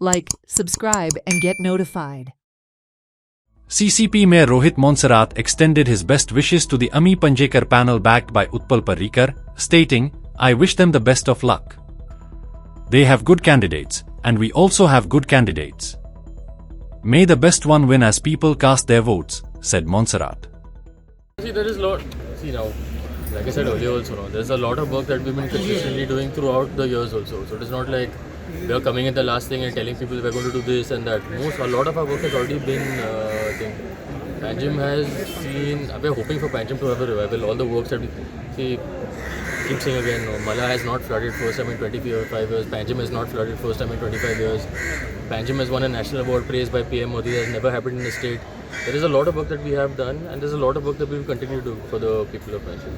Like, subscribe, and get notified. CCP Mayor Rohit Monserrat extended his best wishes to the Ami Panjekar panel backed by Utpal Parrikar, stating, "I wish them the best of luck. They have good candidates, and we also have good candidates. May the best one win as people cast their votes," said Monserrat. See, there is a lot. See now, like I said earlier also, now, there's a lot of work that we've been consistently doing throughout the years also. So it is not like we are coming in the last thing and telling people we're going to do this and that. A lot of our work has already been thing. Panjim has seen, we're hoping for Panjim to have a revival. All the works that we see, keep saying again, no, Mala has not flooded first time in 25 years. Panjim has not flooded first time in 25 years. Panjim has won a national award praised by PM Modi. That has never happened in the state. There is a lot of work that we have done, and there's a lot of work that we will continue to do for the people of Panjim.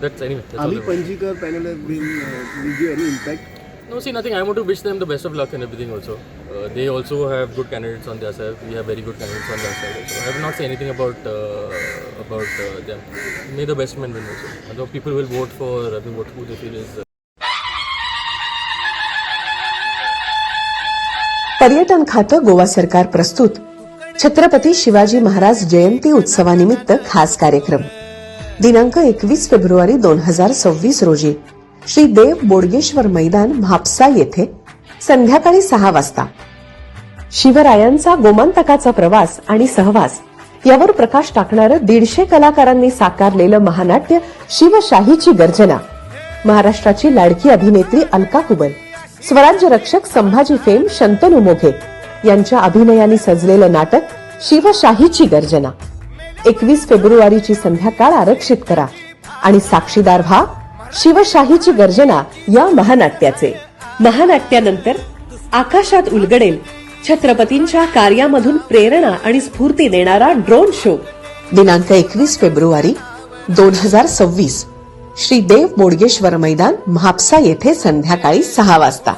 That's Ami Panjekar panel has been give you any impact? No, see, nothing. I want to wish them the best of luck and everything also. They also have good candidates on their side. We have very good candidates on their side also. I will not say anything about them. May the best man win also. Although people will vote for who they feel is... पर्यटन खातं गोवा सरकार प्रस्तुत छत्रपती शिवाजी महाराज जयंती उत्सवानिमित्त खास कार्यक्रम दिनांक 21 February 2026 रोजी श्री देव बोडगेश्वर मैदान म्हापसा येथे संध्याकाळी 6 वाजता शिवरायांचा गोमंतकाचा प्रवास आणि सहवास यावर प्रकाश टाकणारं 150 कलाकारांनी साकारलेलं महानाट्य शिवशाहीची गर्जना, महाराष्ट्राची लाडकी अभिनेत्री अलका कुबल, स्वराज्य रक्षक संभाजी फेम शंतनू मोघे यांच्या अभिनयाने सजलेलं नाटक शिवशाहीची गर्जना 21 फेब्रुवारीची संध्याकाळ आरक्षित करा आणि साक्षीदार व्हा शिवशाहीची गर्जना या महानाट्याचे. महानाट्यानंतर आकाशात उलगडेल छत्रपतींच्या कार्यामधून प्रेरणा आणि स्फूर्ती देणारा ड्रोन शो दिनांक 21 फेब्रुवारी 2026 श्री देव बोडगेश्वर मैदान म्हापसा येथे संध्याकाळी 6 वाजता.